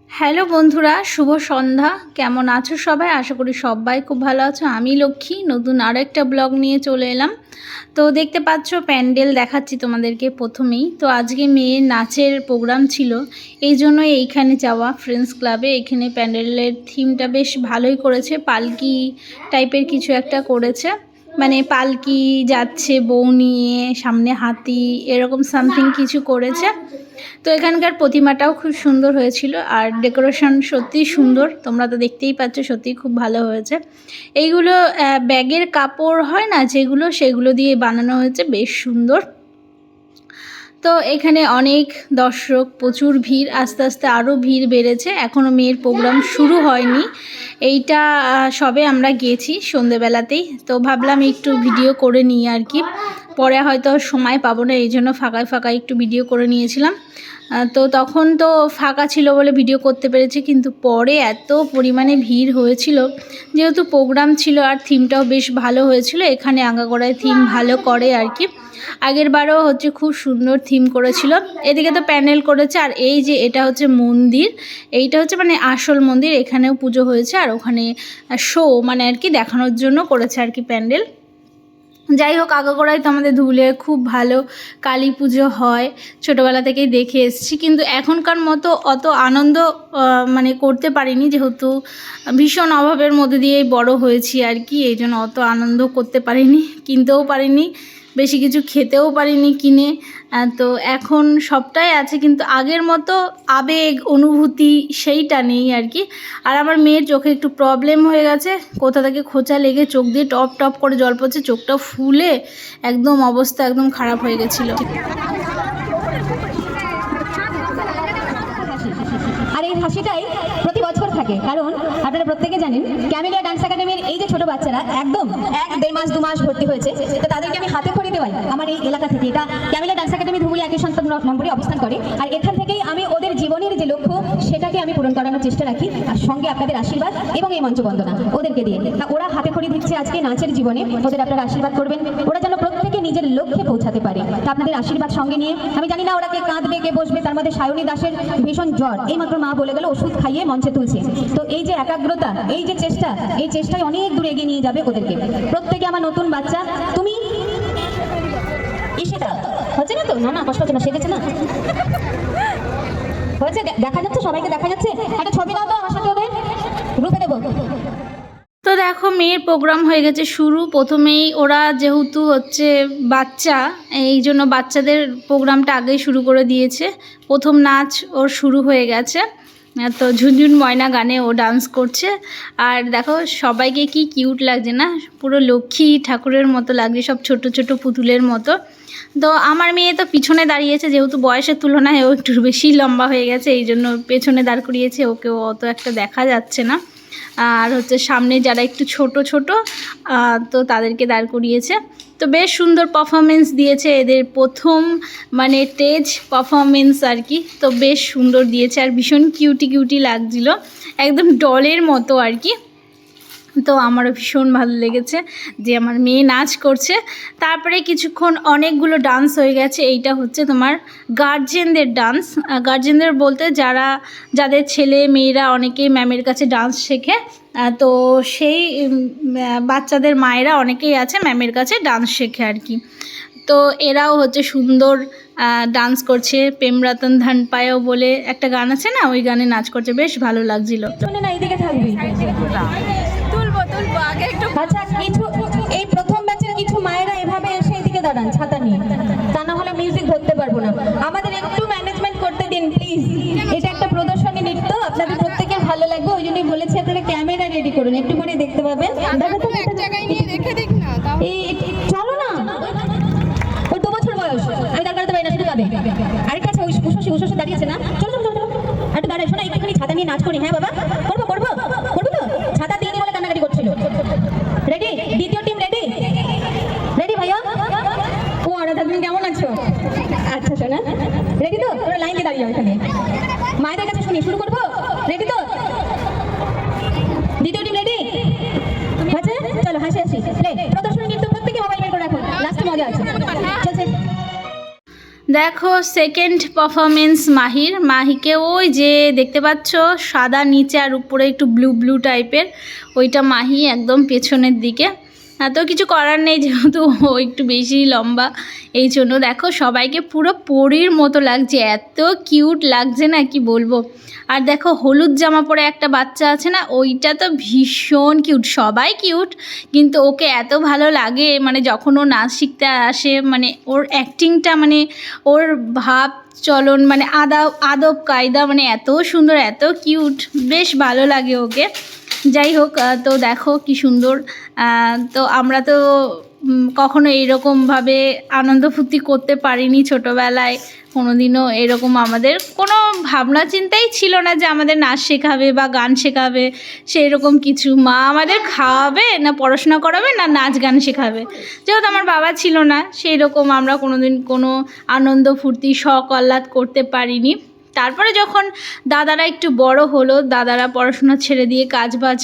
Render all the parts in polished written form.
Hello বন্ধুরা, শুভ সন্ধ্যা। কেমন আছো সবাই? আশা করি সবাই খুব ভালো আছো। আমি লক্ষ্মী নতুন আরও একটা ব্লগ নিয়ে চলে এলাম। তো দেখতে পাচ্ছ প্যান্ডেল দেখাচ্ছি তোমাদেরকে প্রথমেই। তো আজকে মেয়ের নাচের প্রোগ্রাম ছিল, এই জন্য এইখানে যাওয়া ফ্রেন্ডস ক্লাবে। এখানে প্যান্ডেলের থিমটা বেশ ভালোই করেছে, পালকি টাইপের কিছু একটা করেছে, মানে পালকি যাচ্ছে বউ নিয়ে, সামনে হাতি, এরকম সামথিং কিছু করেছে। তো এখানকার প্রতিমাটাও খুব সুন্দর হয়েছিল, আর ডেকোরেশন সত্যিই সুন্দর, তোমরা তো দেখতেই পাচ্ছ, সত্যিই খুব ভালো হয়েছে। এইগুলো ব্যাগের কাপড় হয় না যেগুলো, সেগুলো দিয়ে বানানো হয়েছে, বেশ সুন্দর। তো এখানে অনেক দর্শক, প্রচুর ভিড়, আস্তে আস্তে আরও ভিড় বেড়েছে। এখনও মেয়ের প্রোগ্রাম শুরু হয়নি, এইটা সবে আমরা গেছি সন্ধেবেলাতেই। তো ভাবলাম একটু ভিডিও করে নিই আর কি, পরে হয়তো সময় পাবো না, এই জন্য ফাঁকায় ফাঁকায় একটু ভিডিও করে নিয়েছিলাম। তো তখন তো ফাঁকা ছিল বলে ভিডিও করতে পেরেছি, কিন্তু পরে এত পরিমাণে ভিড় হয়েছিল, যেহেতু প্রোগ্রাম ছিল আর থিমটাও বেশ ভালো হয়েছিল। এখানে আগাগোড়ায় থিম ভালো করে আর কি, আগের বারও হচ্ছে খুব সুন্দর থিম করেছিল। এদিকে তো প্যান্ডেল করেছে, আর এই যে এটা হচ্ছে মন্দির, এইটা হচ্ছে মানে আসল মন্দির, এখানেও পুজো হয়েছে, আর ওখানে শো মানে আর কি দেখানোর জন্য করেছে আর কি প্যান্ডেল। যাই হোক, আগাগোড়ায় তো আমাদের ধুলে খুব ভালো কালী পুজো হয়, ছোটোবেলা থেকেই দেখে এসেছি, কিন্তু এখনকার মতো অত আনন্দ মানে করতে পারিনি, যেহেতু ভীষণ অভাবের মধ্যে দিয়েই বড় হয়েছি আর কি, এই জন্য অত আনন্দ করতে পারিনি, কিনতেও পারিনি, বেশি কিছু খেতেও পারিনি কিনে। তো এখন সবটাই আছে, কিন্তু আগের মতো আবেগ অনুভূতি সেইটা নেই আর কি। আর আমার মেয়ের চোখে একটু প্রবলেম হয়ে গেছে, কোথা থেকে খোঁচা লেগে চোখ দিয়ে টপ টপ করে জল পড়ছে, চোখটা ফুলে একদম অবস্থা একদম খারাপ হয়ে গেছিলো। আর এই হাসিটাই প্রতি বছর থাকে, কারণ আপনারা প্রত্যেকে জানেন ক্যামেলিয়া ডান্স একাডেমির এই যে ছোট বাচ্চারা একদম 1-1.5 মাস 2 মাস ভর্তি হয়েছে, তো তাদেরকে আমি হাতে খড়ি দেওয়াই আমার এই এলাকা থেকে। এটা ক্যামেলিয়া ডান্স একাডেমি ধুবুলি 1 সন্তান নম্বরে অবস্থান করে, আর এখান থেকেই আমি ওদের জীবনের যে লক্ষ্য সেটাকে আমি পূরণ করানোর চেষ্টা রাখি, আর সঙ্গে আপনাদের আশীর্বাদ এবং এই মঞ্চ বন্দনা ওদেরকে দিয়ে। তা ওরা হাতে খড়ি দিচ্ছে আজকে নাচের জীবনে, ওদের আপনারা আশীর্বাদ করবেন, ওরা যেন প্রত্যেকে নিজের লক্ষ্যে পৌঁছাতে পারে। তা আপনাদের আশীর্বাদ সঙ্গে নিয়ে, আমি জানি না ওরা কে কাঁদবে কে বসবে, তার মধ্যে সায়নী দাসের ভীষণ জ্বর, এইমাত্র মা বলে গেল ওষুধ খাইয়ে মঞ্চে তুলছে। তো এই যে একাগ্রতা, এই যে চেষ্টা, এই চেষ্টায় অনেক দূর এগিয়ে নিয়ে যাবে ওদেরকে। প্রত্যেকে আমার নতুন বাচ্চা, তুমি ইশিতা হচ্ছে না তো? না কষ্ট হচ্ছে না, সেজেছে না হয়েছে, দেখা যাচ্ছে, সবাইকে দেখা যাচ্ছে। একটা ছবি নাও তো আমার সাথে, ওদের গ্রুপে দেবো। তো দেখো, মেয়ের প্রোগ্রাম হয়ে গেছে শুরু। প্রথমেই ওরা যেহেতু হচ্ছে বাচ্চা, এই জন্য বাচ্চাদের প্রোগ্রামটা আগেই শুরু করে দিয়েছে। প্রথম নাচ ওর শুরু হয়ে গেছে, তো ঝুনঝুন ময়না গানে ও ডান্স করছে। আর দেখো সবাইকে কি কিউট লাগছে না, পুরো লক্ষ্মী ঠাকুরের মতো লাগছে, সব ছোট ছোট পুতুলের মতো। তো আমার মেয়ে তো পিছনে দাঁড়িয়েছে, যেহেতু বয়সের তুলনায় ও একটু বেশি লম্বা হয়ে গেছে, এই জন্য পেছনে দাঁড় করিয়েছে, ওকেও অত একটা দেখা যাচ্ছে না। আর হচ্ছে সামনে যারা একটু ছোট ছোট, তো তাদেরকে দাঁড় করিয়েছে। তো বেশ সুন্দর পারফরমেন্স দিয়েছে, এদের প্রথম মানে স্টেজ পারফরমেন্স আর কি। তো বেশ সুন্দর দিয়েছে, আর ভীষণ কিউটি কিউটি লাগছিল, একদম ডলের মতো আর কি। তো আমারও ভীষণ ভালো লেগেছে যে আমার মেয়ে নাচ করছে। তারপরে কিছুক্ষণ অনেকগুলো ডান্স হয়ে গেছে। এইটা হচ্ছে তোমার গার্জেনদের ডান্স, গার্জেনদের বলতে যাদের ছেলে মেয়েরা অনেকেই ম্যামের কাছে ডান্স শেখে, তো সেই বাচ্চাদের মায়েরা অনেকেই আছে ম্যামের কাছে ডান্স শেখে আর কি। তো এরাও হচ্ছে সুন্দর ডান্স করছে, প্রেম রতন ধন পায়ও বলে একটা গান আছে না, ওই গানে নাচ করছে, বেশ ভালো লাগছিল। না এইদিকে থাকবি, আগে একটু আচ্ছা কিছু এই প্রথম ব্যাচের কিছু মায়েরা এভাবে এসে এদিকে দাঁড়ান ছাতা নিয়ে, তা না হলে মিউজিক ধরতে পারবো না। আমাদের একটু ম্যানেজমেন্ট করতে দিন প্লিজ, এটা একটা প্রদর্শনী নৃত্য, আপনাদের প্রত্যেকের ভালো লাগবে, ওই জন্যই বলেছি আপনারা ক্যামেরা রেডি করুন, একটু পরে দেখতে পাবেন। এক জায়গায় নিয়ে রেখে দেখ না, এই চলো না, ওই 2 বছর বয়স, আমি দাঁড় করাতে পারি না, শুধু কাঁদে। আরেকটা আছে উষসী দাঁড়িয়েছে না, চলো চলো চলো একটু দাঁড়ায়, শোনা একটুখানি ছাতা নিয়ে নাচ করি। হ্যাঁ বাবা, করবো করবো করবো তো, ছাতা দিয়ে বলে কান্নাকাটি করছিল। রেডি? দ্বিতীয় টিম রেডি? রেডি ভাইয়া? ও আরাধা, তুমি কেমন আছো? আচ্ছা শোনা, রেডি তো? ওরা লাইন দিয়ে দাঁড়িয়ে এখানে, মায়েদের কাছে শুনি, শুরু করবো? রেডি তো? দ্বিতীয় টিম রেডি? আচ্ছা চলো, হাসি হাসি প্রদর্শনী, কিন্তু প্রত্যেকে মোবাইল বের করে রাখুন, লাস্টে মজা আছে, চলছে। দেখো সেকেন্ড পারফরমেন্স মাহিকে ওই যে দেখতে পাচ্ছ সাদা নিচে আর উপরে একটু ব্লু ব্লু টাইপের, ওইটা মাহি একদম পেছনের দিকে। তো কিছু করার নেই, যেহেতু ও একটু বেশি লম্বা, এই জন্য দেখো সবাইকে পুরো পরীর মতো লাগছে, এত কিউট লাগছে না কি বলবো। আর দেখো হলুদ জামা পরে একটা বাচ্চা আছে না, ওইটা তো ভীষণ কিউট, সবাই কিউট, কিন্তু ওকে এত ভালো লাগে মানে যখন ও নাচ শিখতে আসে, মানে ওর অ্যাক্টিংটা, মানে ওর ভাব চলন, মানে আদব কায়দা, মানে এত সুন্দর, এত কিউট, বেশ ভালো লাগে ওকে। যাই হোক, তো দেখো কি সুন্দর। তো আমরা তো কখনো এইরকমভাবে আনন্দ ফুর্তি করতে পারিনি ছোটোবেলায়, কোনোদিনও এরকম আমাদের কোনো ভাবনা চিন্তাই ছিল না যে আমাদের নাচ শেখাবে বা গান শেখাবে, সেই রকম কিছু। মা আমাদের খাওয়াবে না পড়াশোনা করাবে না নাচ গান শেখাবে, যেহেতু আমার বাবা ছিল না, সেই রকম আমরা কোনোদিন কোনো আনন্দ ফুর্তি শখ আহ্লাদ করতে পারিনি। তারপরে যখন দাদারা একটু বড় হলো, দাদারা পড়াশোনা ছেড়ে দিয়ে কাজবাজ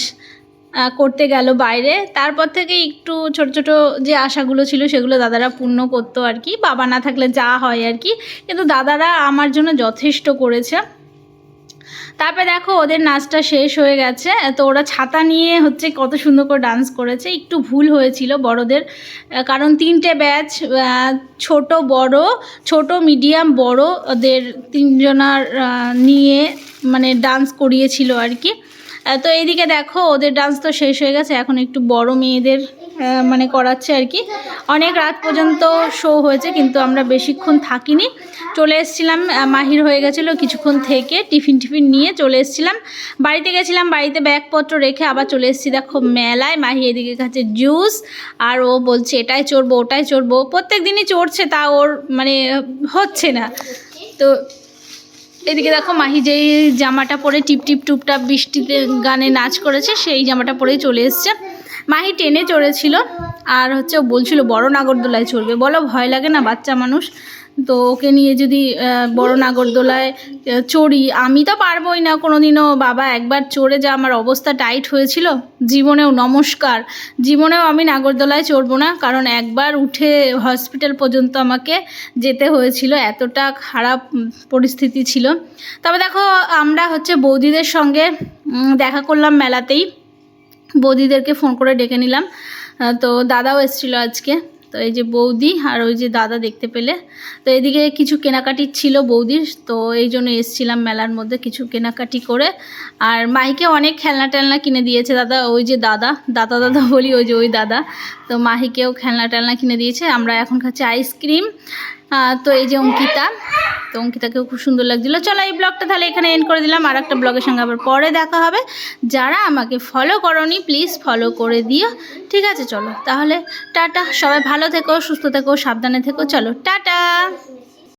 করতে গেল বাইরে, তারপর থেকে একটু ছোট ছোট যে আশাগুলো ছিল সেগুলো দাদারা পূর্ণ করতো আর কি, বাবা না থাকলে যা হয় আর কি, কিন্তু দাদারা আমার জন্য যথেষ্ট করেছে। তারপরে দেখো ওদের নাচটা শেষ হয়ে গেছে, তো ওরা ছাতা নিয়ে হচ্ছে কত সুন্দর করে ডান্স করেছে। একটু ভুল হয়েছিল বড়দের, কারণ 3টে ব্যাচ, ছোট বড়, ছোট মিডিয়াম বড়, ওদের 3জনার নিয়ে মানে ডান্স করিয়েছিল আর কি। তো এইদিকে দেখো ওদের ডান্স তো শেষ হয়ে গেছে, এখন একটু বড় মেয়েদের মানে করাচ্ছে আর কি। অনেক রাত পর্যন্ত শো হয়েছে, কিন্তু আমরা বেশিক্ষণ থাকিনি, চলে এসেছিলাম। মাহির হয়ে গেছিলো, কিছুক্ষণ থেকে টিফিন নিয়ে চলে এসেছিলাম, বাড়িতে গেছিলাম, বাড়িতে ব্যাগপত্র রেখে আবার চলে এসেছি দেখো মেলায়। মাহি এদিকে খাচ্ছে জুস, আর ও বলছে এটাই চড়বো ওটাই চড়বো, প্রত্যেক দিনই চড়ছে, তা ওর মানে হচ্ছে না। তো এদিকে দেখো মাহি যেই জামাটা পরে টিপ টিপ টুপটাপ বৃষ্টিতে গানে নাচ করেছে, সেই জামাটা পরেই চলে এসছে। মাহি টেনে চড়েছিল, আর হচ্ছে ও বলছিল বড় নাগরদোলায় চড়বে, বলো ভয় লাগে না বাচ্চা মানুষ, তো ওকে নিয়ে যদি বড় নাগরদোলায় চড়ি, আমি তো পারবোই না কোনোদিনও। বাবা একবার চড়ে যা আমার অবস্থা টাইট হয়েছিল, জীবনেও নমস্কার, জীবনেও আমি নাগরদোলায় চড়বো না, কারণ একবার উঠে হসপিটাল পর্যন্ত আমাকে যেতে হয়েছিল, এতটা খারাপ পরিস্থিতি ছিল। তবে দেখো আমরা হচ্ছে বৌদিদের সঙ্গে দেখা করলাম মেলাতেই, বৌদিদেরকে ফোন করে ডেকে নিলাম। তো দাদাও এসেছিলো আজকে, তো এই যে বৌদি আর ওই যে দাদা দেখতে পেলে। তো এদিকে কিছু কেনাকাটি ছিল বৌদির, তো এই জন্য এসেছিলাম মেলার মধ্যে কিছু কেনাকাটি করে। আর মাহিকে অনেক খেলনা টেলনা কিনে দিয়েছে দাদা, ওই যে দাদা বলি, ওই যে ওই দাদা, তো মাহিকেও খেলনা টেলনা কিনে দিয়েছে। আমরা এখন খাচ্ছি আইসক্রিম। তো এই যে অঙ্কিতা, তো অঙ্কিতাকেও খুব সুন্দর লাগছিলো। চলো এই ব্লগটা তাহলে এখানে এন্ড করে দিলাম, আর একটা ব্লগের সঙ্গে আবার পরে দেখা হবে। যারা আমাকে ফলো করোনি প্লিজ ফলো করে দিও, ঠিক আছে? চলো তাহলে টাটা, সবাই ভালো থেকো, সুস্থ থেকো, সাবধানে থেকো, চলো টাটা।